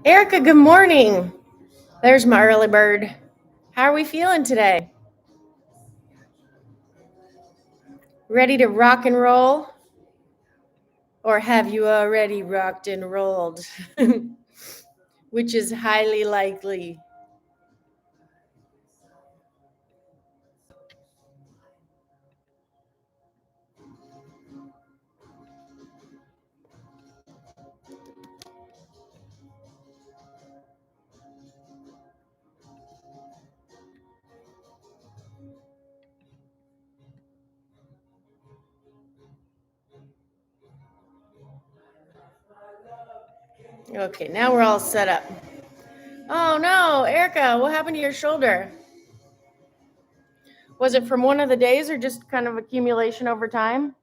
Erica, good morning. There's my early bird. How are we feeling today? Ready to rock and roll? Or have you already rocked and rolled? Which is highly likely. Okay, now we're all set up. Oh no, Erica, what happened to your shoulder? Was it from one of the days or just kind of accumulation over time?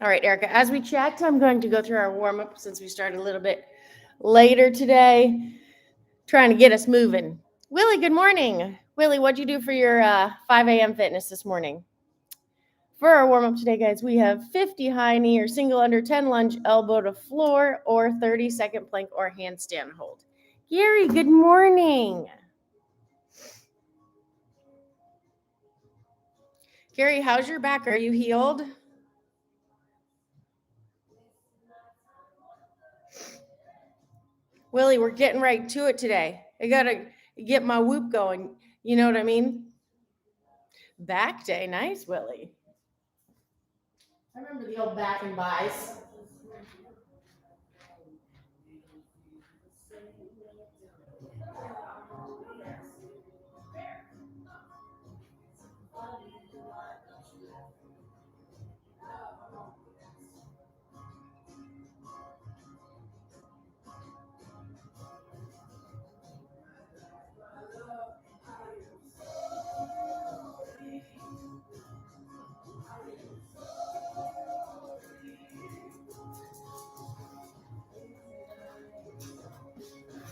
All right, Erica, as we chat, I'm going to go through our warm up since we started a little bit later today, trying to get us moving. Willie, good morning. Willie, what'd you do for your 5 a.m. fitness this morning? For our warm up today, guys, we have 50 high knee or single under, 10 lunge, elbow to floor, or 30-second plank or handstand hold. Gary, good morning. Gary, how's your back? Are you healed? Willie, we're getting right to it today. I got to get my whoop going. You know what I mean? Back day. Nice, Willie. I remember the old back and buys.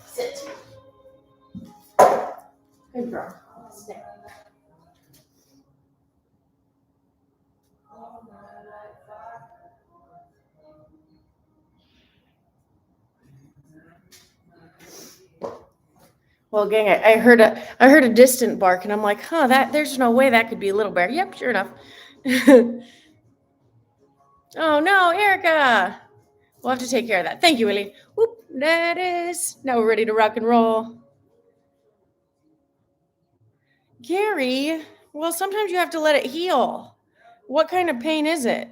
Sit. Good girl. Stay. Well, gang, I heard a distant bark, and I'm like, huh, there's no way that could be a little bear. Yep, sure enough. Oh no, Erica. We'll have to take care of that. Thank you, Elly. Whoop, that is. Now we're ready to rock and roll. Gary, well, sometimes you have to let it heal. What kind of pain is it?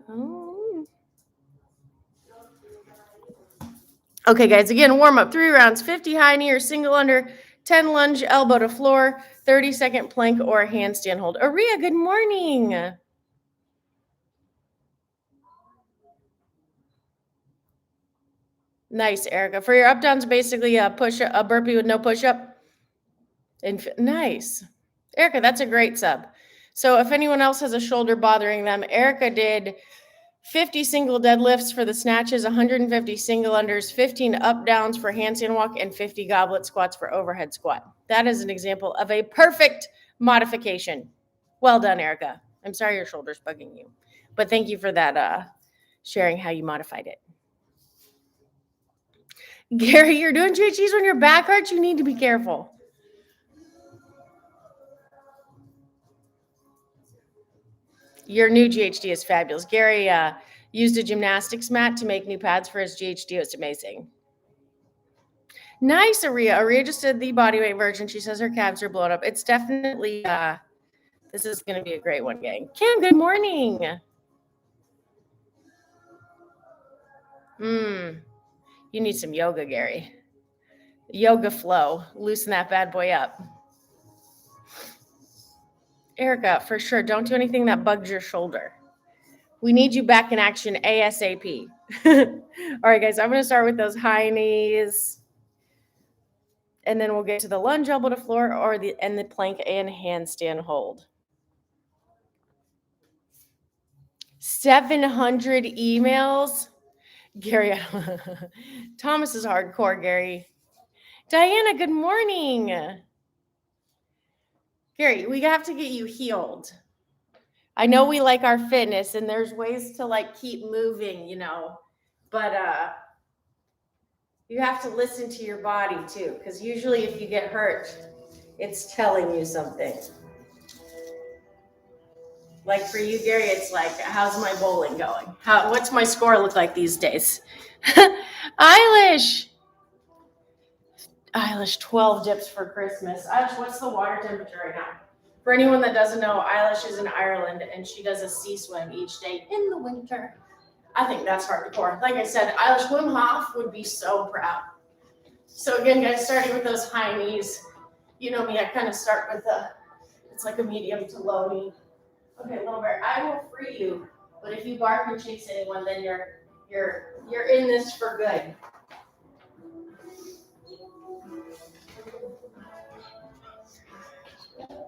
Oh. Okay, guys, again, warm up 3 rounds, 50 high knee or single under, 10 lunge, elbow to floor, 30-second plank or handstand hold. Aria, good morning. Nice, Erica. For your up downs, basically a burpee with no push up. Nice. Erica, that's a great sub. So if anyone else has a shoulder bothering them, Erica did 50 single deadlifts for the snatches, 150 single unders, 15 up downs for handstand walk, and 50 goblet squats for overhead squat. That is an example of a perfect modification. Well done, Erica. I'm sorry your shoulder's bugging you, but thank you for that sharing how you modified it. Gary, you're doing GHGs when your back hurts. You need to be careful. Your new GHD is fabulous. Gary used a gymnastics mat to make new pads for his GHD. It's amazing. Nice, Aria. Aria just did the bodyweight version. She says her calves are blown up. It's definitely, this is going to be a great one, gang. Kim, good morning. You need some yoga, Gary. Yoga flow. Loosen that bad boy up. Erica, for sure, don't do anything that bugs your shoulder. We need you back in action ASAP. All right, guys, I'm going to start with those high knees. And then we'll get to the lunge, elbow to floor, or the plank and handstand hold. 700 emails. Gary, Thomas is hardcore, Gary. Diana, good morning. Gary, we have to get you healed. I know we like our fitness and there's ways to like keep moving, you know, but you have to listen to your body too, because usually if you get hurt, it's telling you something. Like for you, Gary, it's like, how's my bowling going? What's my score look like these days? Eilish, 12 dips for Christmas. Eilish, what's the water temperature right now? For anyone that doesn't know, Eilish is in Ireland and she does a sea swim each day in the winter. I think that's hardcore. Like I said, Eilish Wim Hof would be so proud. So again, guys, starting with those high knees. You know me, I kind of start with it's like a medium to low knee. Okay, Little Bear, I will free you, but if you bark and chase anyone, then you're in this for good.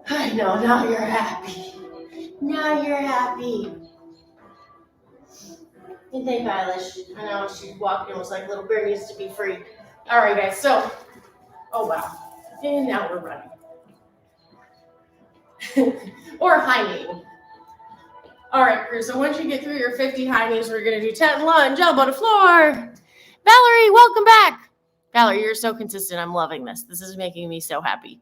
I know, now you're happy. Now you're happy. And thank Eilish. I know she walked in and was like, Little Bear needs to be free. All right, guys, so, oh wow. And now we're running. Or high knee. All right, crew, so once you get through your 50 high knees, we're going to do 10 lunge, elbow to floor. Valerie, welcome back. Valerie, you're so consistent. I'm loving this. This is making me so happy.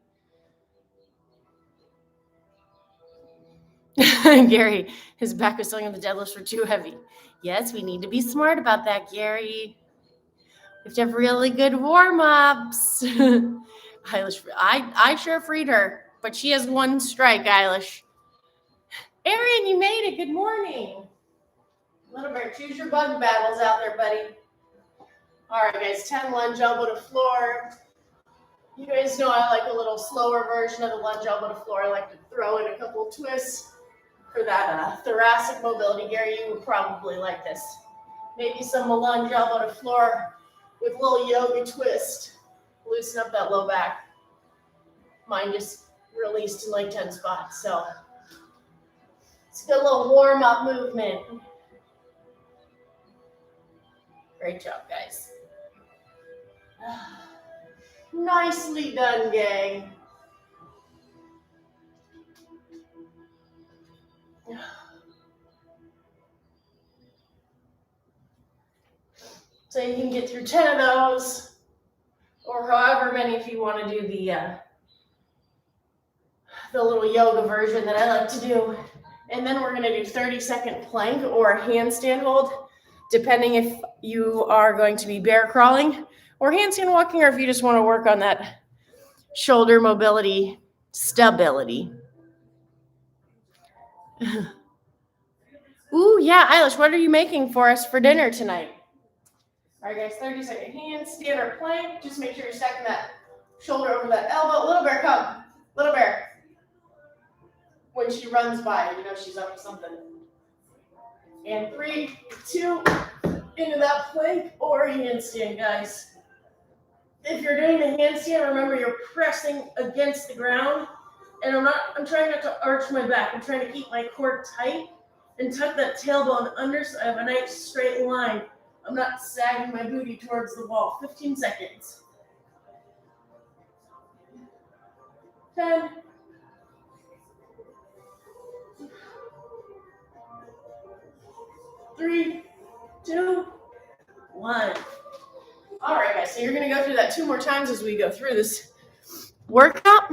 Gary, his back was telling him the deadlifts were too heavy. Yes, we need to be smart about that, Gary. We have to have really good warm-ups. Eilish, I sure freed her, but she has one strike, Eilish. Aaron, you made it. Good morning. Little Bear, choose your bug battles out there, buddy. All right, guys, 10 lunge, elbow to floor. You guys know I like a little slower version of the lunge, elbow to floor. I like to throw in a couple twists for that thoracic mobility. Gary, you would probably like this. Maybe some lunge, elbow to floor with a little yoga twist. Loosen up that low back. Mine just released in like 10 spots, so it's a good little warm-up movement. Great job, guys. Nicely done, gang. So you can get through 10 of those, or however many if you want to do the little yoga version that I like to do. And then we're going to do 30-second plank or handstand hold, depending if you are going to be bear crawling or handstand walking, or if you just want to work on that shoulder mobility, stability. Ooh, yeah, Eilish, what are you making for us for dinner tonight? All right, guys, 30-second handstand or plank. Just make sure you're stacking that shoulder over that elbow. Little Bear, come. Little Bear. When she runs by, you know she's up to something. And 3, 2, into that plank or handstand, guys. If you're doing the handstand, remember you're pressing against the ground. And I'm trying not to arch my back. I'm trying to keep my core tight and tuck that tailbone under so I have a nice straight line. I'm not sagging my booty towards the wall. 15 seconds. 10. 3, 2, 1. All right, guys, so you're going to go through that 2 more times as we go through this workout.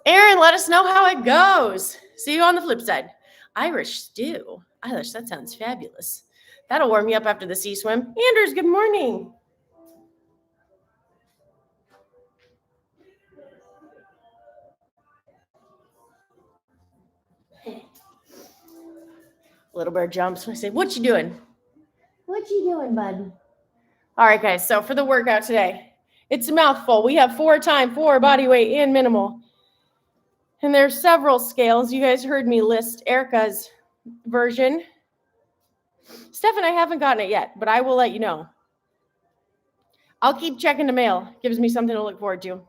Aaron, let us know how it goes. See you on the flip side. Irish stew. Eilish, that sounds fabulous. That'll warm you up after the sea swim. Anders, good morning. Little Bear jumps. I say, what you doing? What you doing, bud? All right, guys, so for the workout today, it's a mouthful. We have 4 times 4 body weight and minimal. And there's several scales. You guys heard me list Erica's version. Stefan, I haven't gotten it yet, but I will let you know. I'll keep checking the mail. Gives me something to look forward to.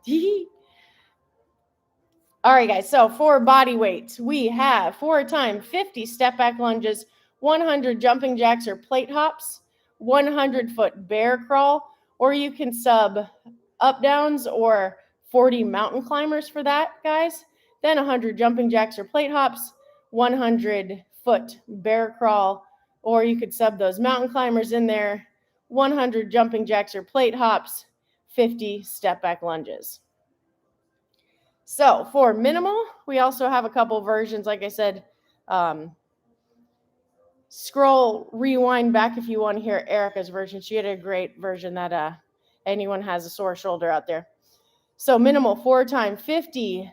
All right, guys, so for body weight, we have 4 times 50 step back lunges, 100 jumping jacks or plate hops, 100-foot bear crawl, or you can sub up downs or 40 mountain climbers for that, guys. Then 100 jumping jacks or plate hops, 100-foot bear crawl, or you could sub those mountain climbers in there, 100 jumping jacks or plate hops, 50 step back lunges. So for minimal, we also have a couple versions. Like I said, scroll, rewind back if you want to hear Erica's version. She had a great version that anyone has a sore shoulder out there. So minimal 4x 50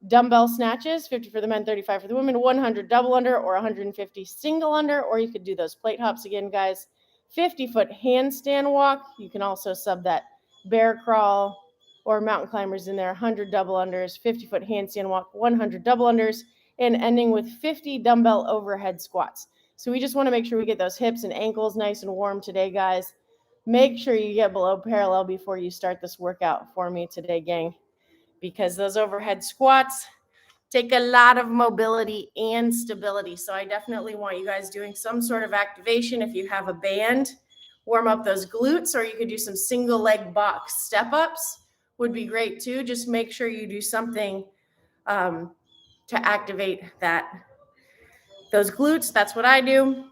dumbbell snatches, 50 for the men, 35 for the women, 100 double under or 150 single under, or you could do those plate hops again, guys. 50-foot handstand walk. You can also sub that bear crawl or mountain climbers in there, 100 double unders, 50-foot handstand walk, 100 double unders, and ending with 50 dumbbell overhead squats. So we just want to make sure we get those hips and ankles nice and warm today, guys. Make sure you get below parallel before you start this workout for me today, gang, because those overhead squats take a lot of mobility and stability. So I definitely want you guys doing some sort of activation. If you have a band, warm up those glutes, or you could do some single leg box step ups would be great too. Just make sure you do something to activate those glutes. That's what I do.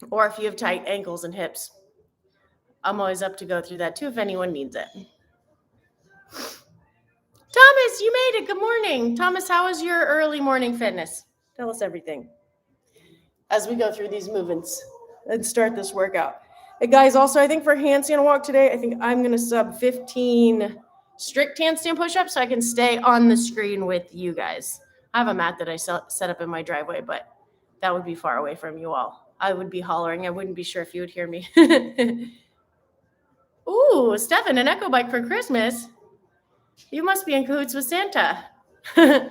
Or if you have tight ankles and hips, I'm always up to go through that too if anyone needs it. Thomas, you made it. Good morning. Thomas, how was your early morning fitness? Tell us everything as we go through these movements and start this workout. Hey guys, also, I think for handstand walk today, I think I'm going to sub 15 strict handstand push-ups so I can stay on the screen with you guys. I have a mat that I set up in my driveway, but that would be far away from you all. I would be hollering. I wouldn't be sure if you would hear me. Ooh, Stefan, an echo bike for Christmas. You must be in cahoots with Santa. All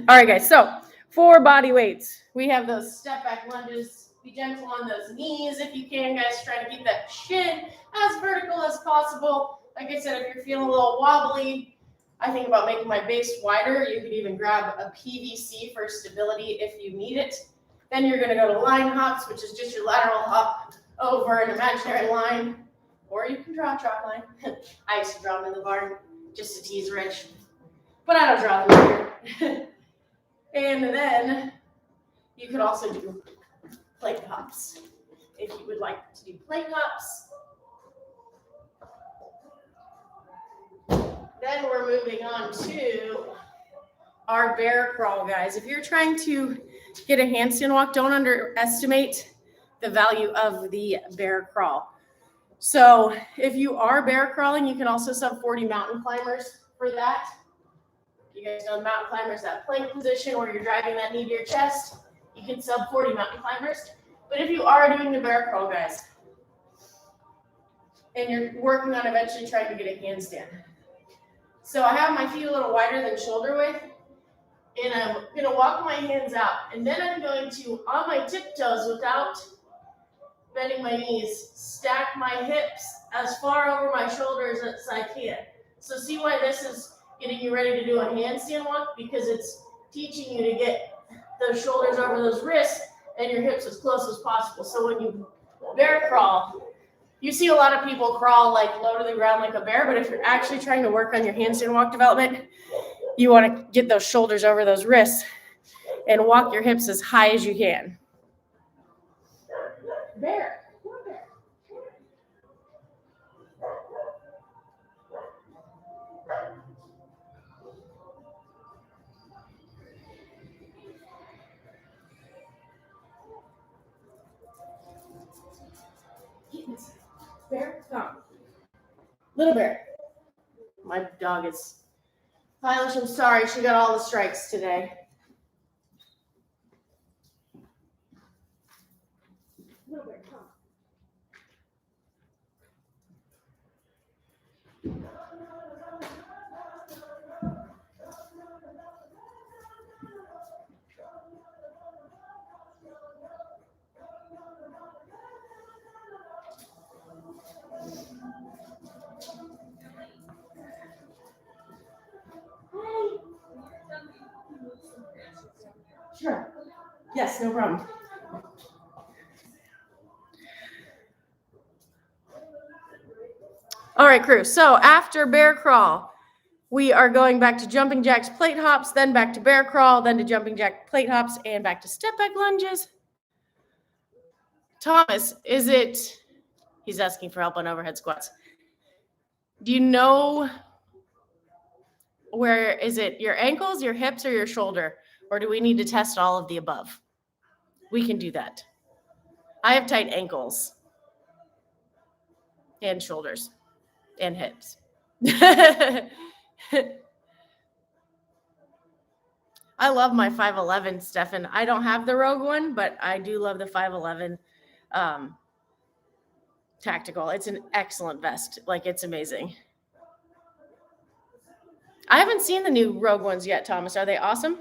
right, guys. So for body weights, we have those step back lunges. Be gentle on those knees if you can, guys. Try to keep that shin as vertical as possible. Like I said, if you're feeling a little wobbly, I think about making my base wider. You could even grab a PVC for stability if you need it. Then you're going to go to line hops, which is just your lateral hop over an imaginary line, or you can draw a chalk line. I used to draw them in the barn just to tease Rich, but I don't draw them here. And then you could also do plate hops if you would like to do plate hops. Then we're moving on to our bear crawl, guys. If you're trying to get a handstand walk, don't underestimate the value of the bear crawl. So if you are bear crawling, you can also sub 40 mountain climbers for that. You guys know mountain climbers, that plank position where you're driving that knee to your chest. You can sub 40 mountain climbers. But if you are doing the bear crawl, guys, and you're working on eventually trying to get a handstand. So I have my feet a little wider than shoulder width, and I'm going to walk my hands out. And then I'm going to, on my tiptoes without bending my knees, stack my hips as far over my shoulders as I can. So see why this is getting you ready to do a handstand walk? Because it's teaching you to get those shoulders over those wrists and your hips as close as possible. So when you bear crawl, you see a lot of people crawl like low to the ground like a bear, but if you're actually trying to work on your handstand walk development, you want to get those shoulders over those wrists and walk your hips as high as you can. Bear. Bear, come. Little bear. My dog is Eilish, I'm sorry, she got all the strikes today. Little bear, come. Sure. Yes, no problem. All right, crew. So after bear crawl, we are going back to jumping jacks, plate hops, then back to bear crawl, then to jumping jack, plate hops, and back to step back lunges. Thomas, he's asking for help on overhead squats. Do you know where, is it your ankles, your hips, or your shoulder? Or do we need to test all of the above? We can do that. I have tight ankles and shoulders and hips. I love my 511, Stefan. I don't have the Rogue one, but I do love the 511 tactical. It's an excellent vest. Like, it's amazing. I haven't seen the new Rogue ones yet, Thomas. Are they awesome?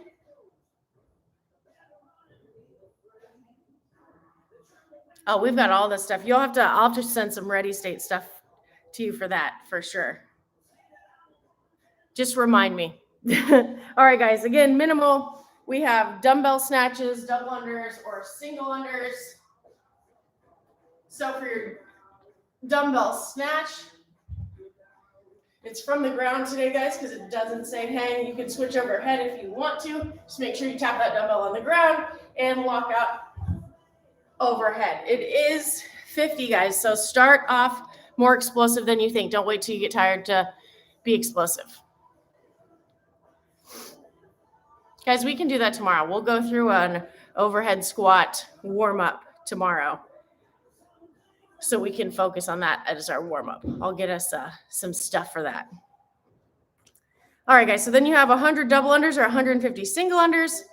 Oh, we've got all this stuff. I'll have to send some ready state stuff to you for that, for sure. Just remind me. All right, guys. Again, minimal. We have dumbbell snatches, double unders, or single unders. So for your dumbbell snatch, it's from the ground today, guys, because it doesn't say hang. You can switch overhead if you want to. Just make sure you tap that dumbbell on the ground and lock up overhead. It is 50, guys. So start off more explosive than you think. Don't wait till you get tired to be explosive. Guys, we can do that tomorrow. We'll go through an overhead squat warm-up tomorrow, so we can focus on that as our warm-up. I'll get us some stuff for that. All right, guys. So then you have 100 double unders or 150 single unders,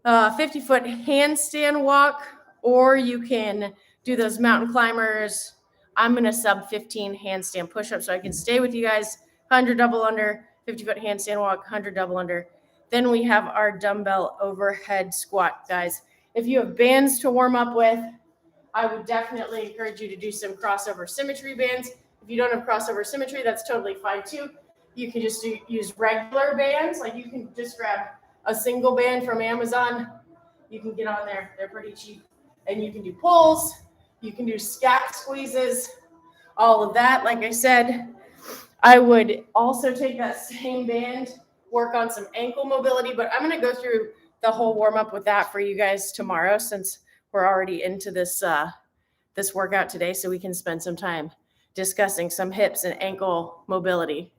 50-foot handstand walk, or you can do those mountain climbers. I'm going to sub 15 handstand push-ups so I can stay with you guys. 100 double under, 50-foot handstand walk, 100 double under. Then we have our dumbbell overhead squat, guys. If you have bands to warm up with, I would definitely encourage you to do some crossover symmetry bands. If you don't have crossover symmetry, that's totally fine too. You can just use regular bands. Like, you can just grab a single band from Amazon. You can get on there. They're pretty cheap. And you can do pulls. You can do scap squeezes, all of that. Like I said, I would also take that same band, work on some ankle mobility, but I'm going to go through the whole warm up with that for you guys tomorrow, since we're already into this this workout today, so we can spend some time discussing some hips and ankle mobility.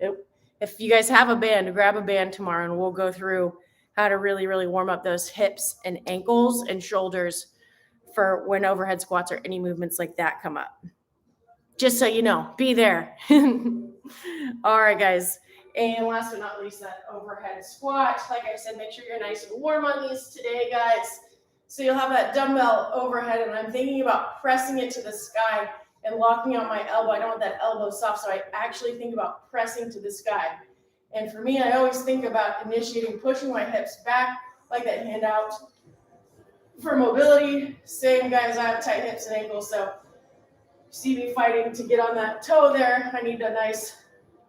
If you guys have a band, grab a band tomorrow, and we'll go through how to really, really warm up those hips and ankles and shoulders for when overhead squats or any movements like that come up. Just so you know, be there. All right, guys. And last but not least, that overhead squat. Like I said, make sure you're nice and warm on these today, guys. So you'll have that dumbbell overhead, and I'm thinking about pressing it to the sky and locking out my elbow. I don't want that elbow soft, so I actually think about pressing to the sky. And for me, I always think about initiating, pushing my hips back like that, hand out. For mobility, same, guys, I have tight hips and ankles, so see me fighting to get on that toe there. I need a nice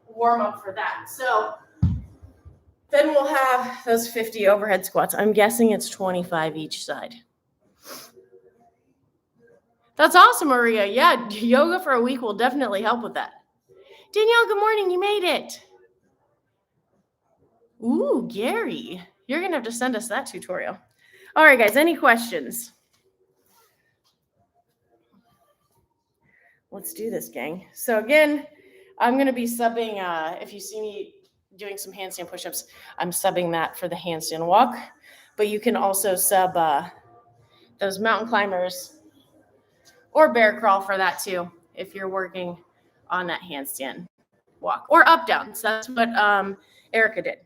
warm up for that. So then we'll have those 50 overhead squats. I'm guessing it's 25 each side. That's awesome, Maria. Yeah, yoga for a week will definitely help with that. Danielle, good morning. You made it. Ooh, Gary. You're going to have to send us that tutorial. All right, guys, any questions? Let's do this, gang. So again, I'm going to be subbing, if you see me doing some handstand push-ups, I'm subbing that for the handstand walk. But you can also sub those mountain climbers or bear crawl for that too, if you're working on that handstand walk. Or up down. So that's what Erica did.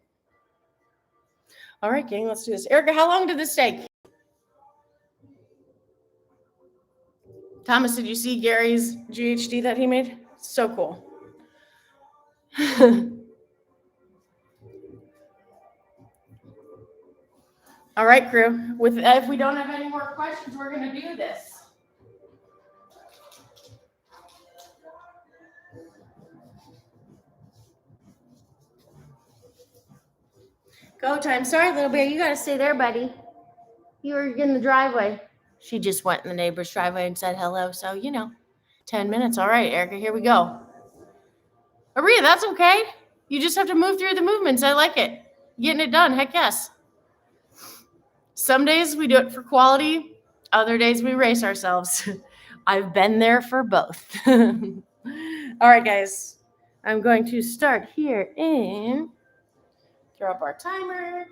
All right, gang, let's do this. Erica, how long did this take? Thomas, did you see Gary's GHD that he made? So cool. All right, crew. If we don't have any more questions, we're going to do this. Go time. Sorry, little bear. You got to stay there, buddy. You were in the driveway. She just went in the neighbor's driveway and said hello. So, 10 minutes. All right, Erica, here we go. Maria, that's okay. You just have to move through the movements. I like it. Getting it done. Heck yes. Some days we do it for quality. Other days we race ourselves. I've been there for both. All right, guys. I'm going to start here in. Throw up our timer.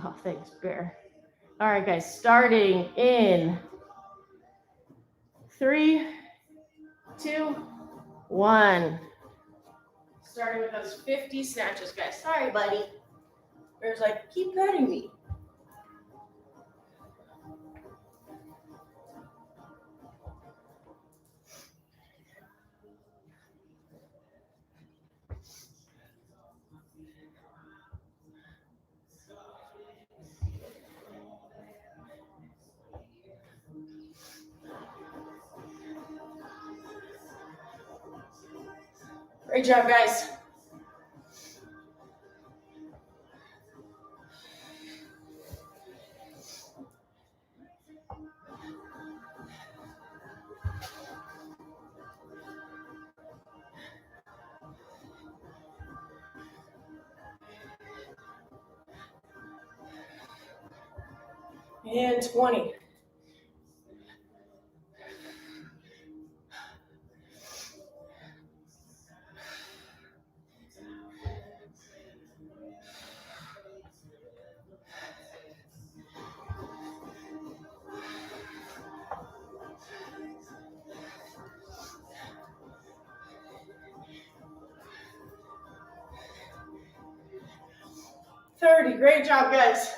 Oh, thanks, Bear. All right, guys, starting in 3, 2, 1. Starting with those 50 snatches, guys. Sorry, buddy. Bear's like, keep petting me. Great job, guys. And 20. Great job, guys.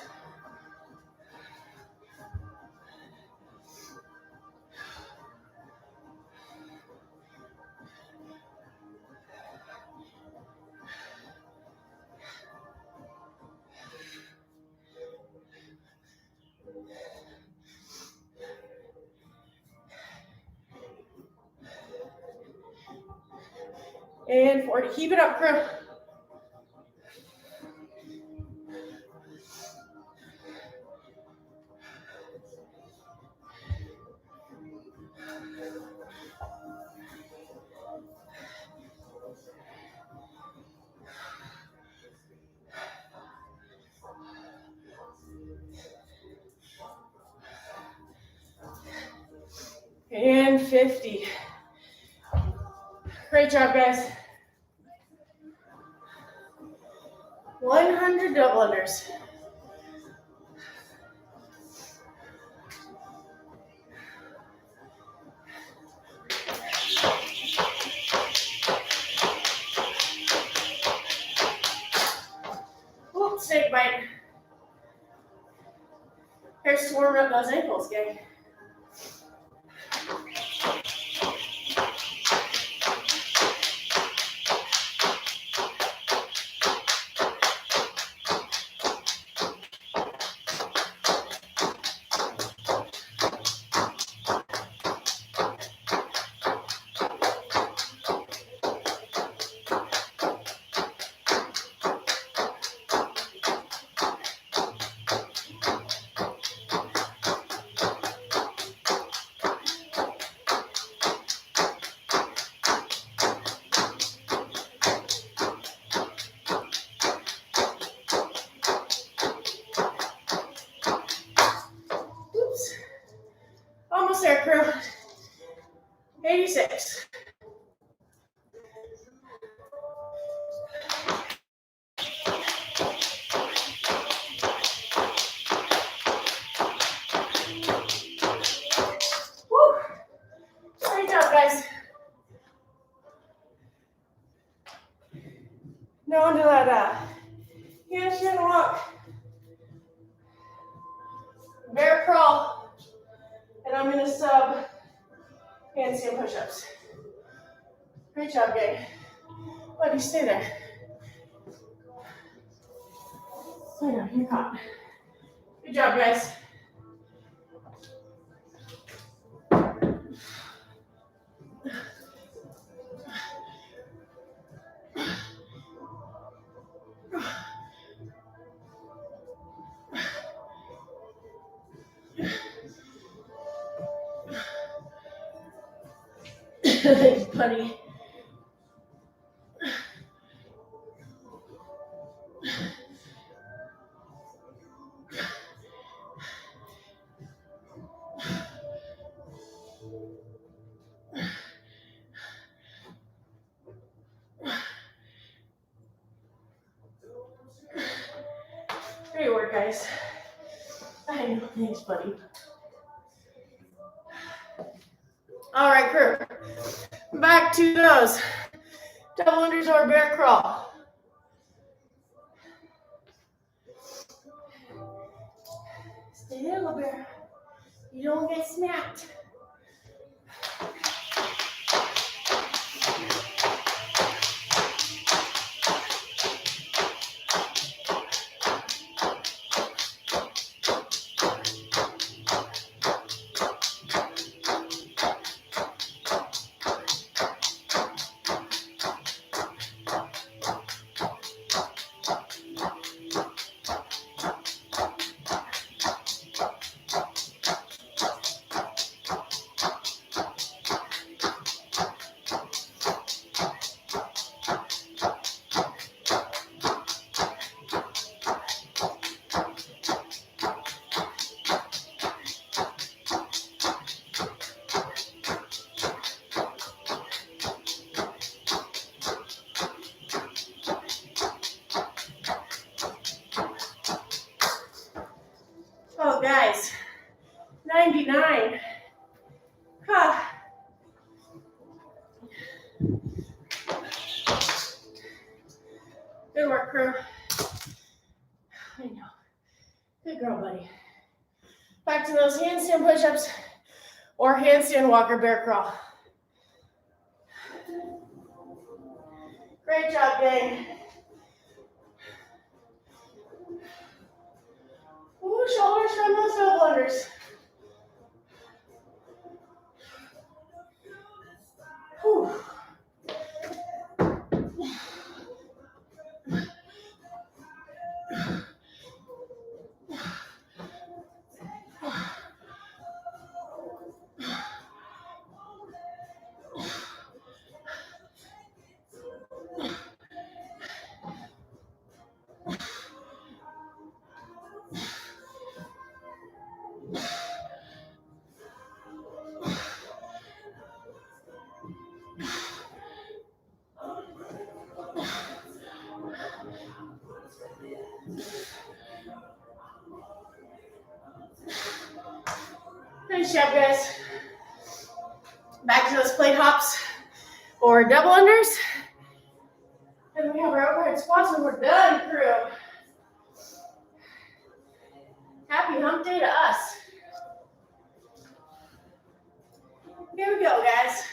And 40. Keep it up, crew. And 50. Great job, guys. 100 double unders. Oops, snake bite. Here's to warm up those ankles, gang. Oops. Almost there, crew. 86. Woo. Great job, guys. Now onto that handstand walk. Bear crawl. And I'm going to sub handstand push-ups. Great job, gang. Buddy, stay there. Stay down, you're caught. Good job, guys. Thanks, buddy. Great work, guys. I know. Thanks, buddy. All right, crew. Back to those double unders or bear crawl. Stay there, little bear. You don't get smacked. Oh, guys, 99. Huh. Good work, crew. I know. Good girl, buddy. Back to those handstand push-ups or handstand walker bear crawl. Great job, gang. Ooh, shoulders from those double unders. Whew. Nice job, guys. Back to those plate hops or double unders. And we have our overhead squats and we're done, crew. Happy hump day to us. Here we go, guys.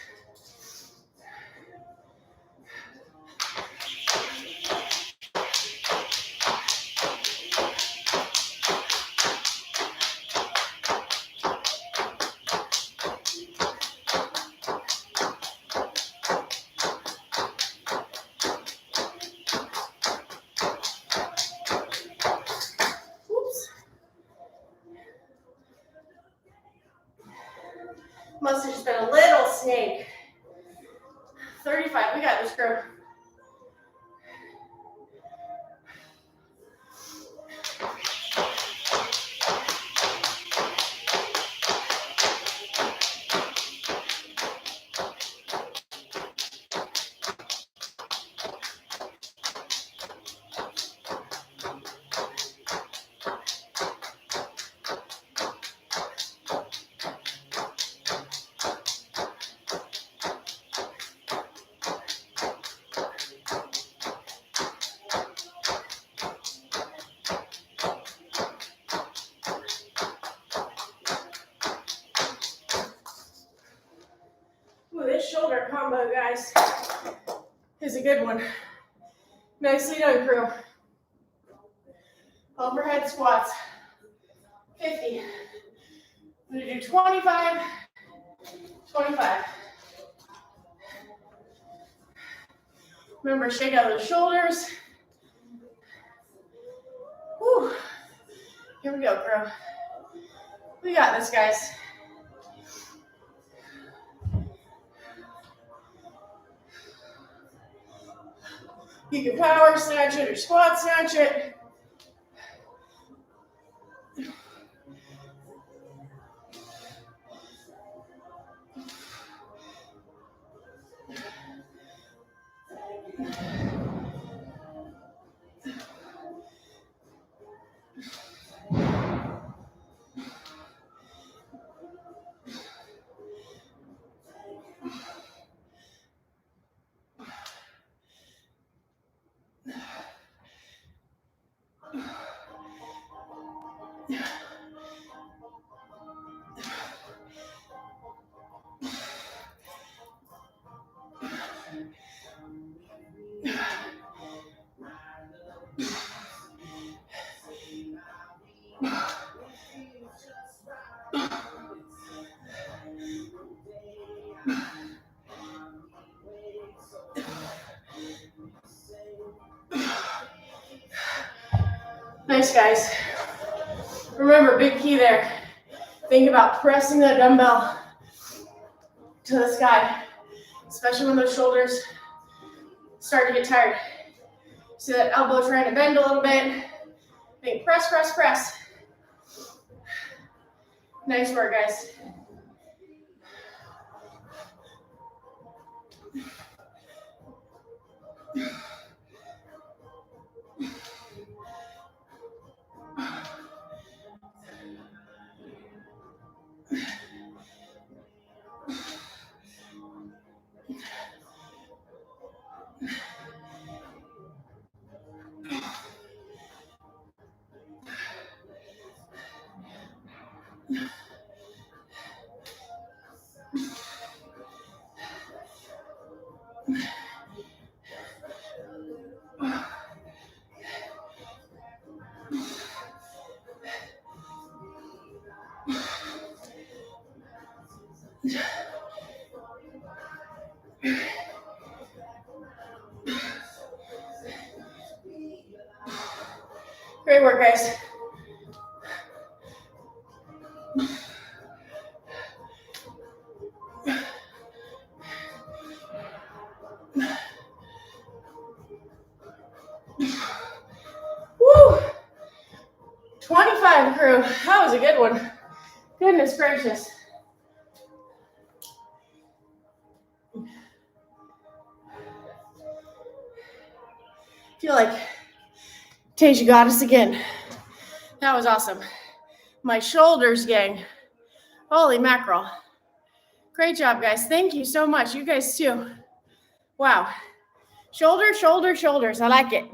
Must have just been a little snake. 35, we got this, crew. Ooh, this shoulder combo, guys, is a good one. Nicely done, crew. Overhead squats. 50. I'm gonna do 25, 25. Remember, shake out those shoulders. Whew. Here we go, crew. We got this, guys. You can power snatch it or squat snatch it. Nice, guys. Remember, big key there. Think about pressing that dumbbell to the sky, especially when those shoulders start to get tired. See that elbow trying to bend a little bit. Think press, press, press. Nice work, guys. Great work, guys. Woo! 25 crew. That was a good one. Goodness gracious. Feel like Tasia got us again. That was awesome. My shoulders, gang. Holy mackerel. Great job, guys. Thank you so much. You guys too. Wow. Shoulder, shoulder, shoulders. I like it.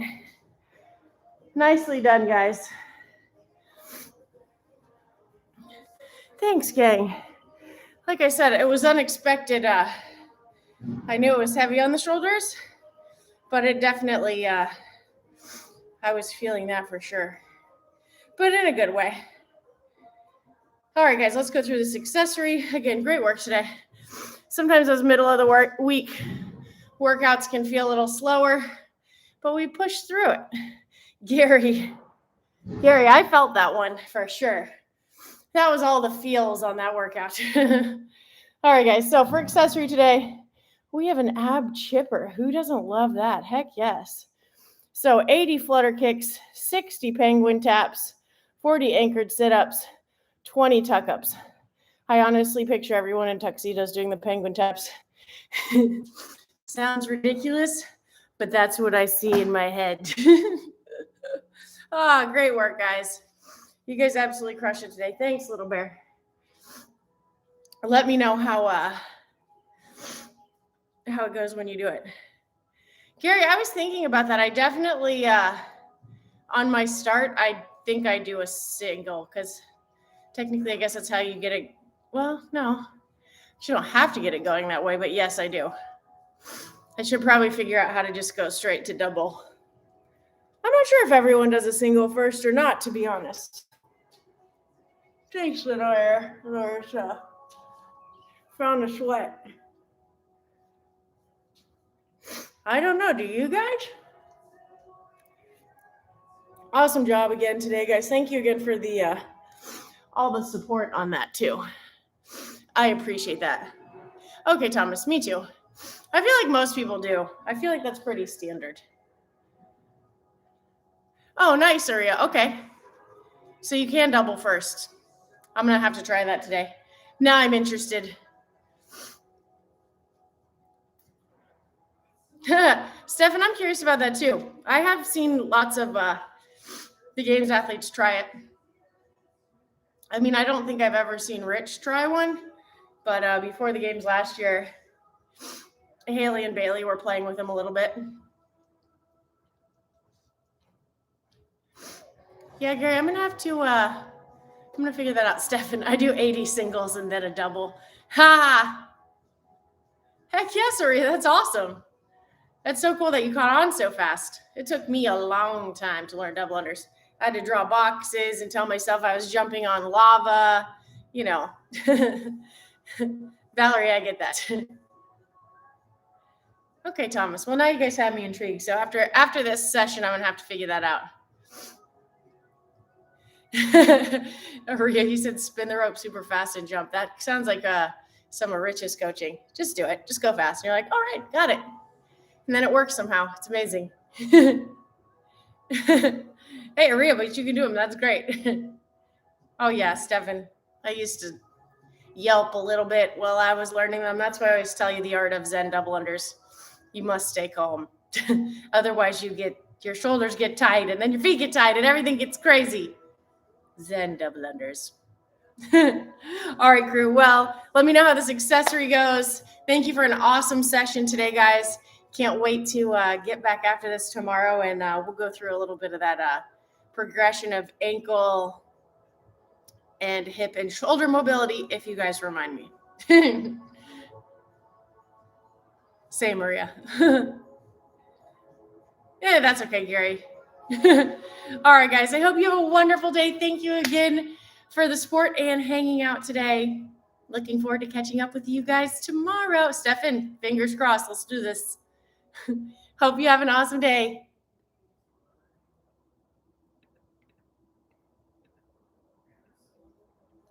Nicely done, guys. Thanks, gang. Like I said, it was unexpected. I knew it was heavy on the shoulders, but it definitely, I was feeling that for sure, but in a good way. All right, guys, let's go through this accessory. Again, great work today. Sometimes those middle of the week workouts can feel a little slower, but we push through it. Gary, I felt that one for sure. That was all the feels on that workout. All right, guys, so for accessory today, we have an ab chipper. Who doesn't love that? Heck yes. So 80 flutter kicks, 60 penguin taps, 40 anchored sit-ups, 20 tuck-ups. I honestly picture everyone in tuxedos doing the penguin taps. Sounds ridiculous, but that's what I see in my head. Oh, great work, guys. You guys absolutely crushed it today. Thanks, little bear. Let me know how it goes when you do it. Gary, I was thinking about that. I definitely, on my start, I think I do a single because technically I guess that's how you get it. Well, no, you don't have to get it going that way, but yes, I do. I should probably figure out how to just go straight to double. I'm not sure if everyone does a single first or not, to be honest. Thanks, little air. Found a sweat. I don't know. Do you guys? Awesome job again today, guys. Thank you again for the all the support on that too. I appreciate that. Okay, Thomas, me too. I feel like most people do. I feel like that's pretty standard. Oh, nice, Maria. Okay. So you can double first. I'm going to have to try that today. Now I'm interested. Stefan, I'm curious about that too. I have seen lots of the games athletes try it. I mean, I don't think I've ever seen Rich try one, but before the games last year, Haley and Bailey were playing with him a little bit. Yeah, Gary, I'm gonna figure that out, Stefan. I do 80 singles and then a double. Ha! Heck yes, Maria, that's awesome. That's so cool that you caught on so fast. It took me a long time to learn double unders. I had to draw boxes and tell myself I was jumping on lava. You know. Valerie, I get that. Okay, Thomas. Well, now you guys have me intrigued. So after this session, I'm gonna have to figure that out. Maria, you said spin the rope super fast and jump. That sounds like some of Rich's coaching. Just do it. Just go fast. And you're like, all right, got it. And then it works somehow. It's amazing. Hey, Maria, but you can do them. That's great. Oh, yeah, Stefan. I used to yelp a little bit while I was learning them. That's why I always tell you the art of Zen double unders. You must stay calm. Otherwise, your shoulders get tight, and then your feet get tight, and everything gets crazy. Zen double unders. All right, crew. Well, let me know how this accessory goes. Thank you for an awesome session today, guys. Can't wait to get back after this tomorrow, and we'll go through a little bit of that progression of ankle and hip and shoulder mobility, if you guys remind me. Say, Maria. Yeah, that's okay, Gary. All right, guys. I hope you have a wonderful day. Thank you again for the support and hanging out today. Looking forward to catching up with you guys tomorrow. Stefan, fingers crossed. Let's do this. Hope you have an awesome day.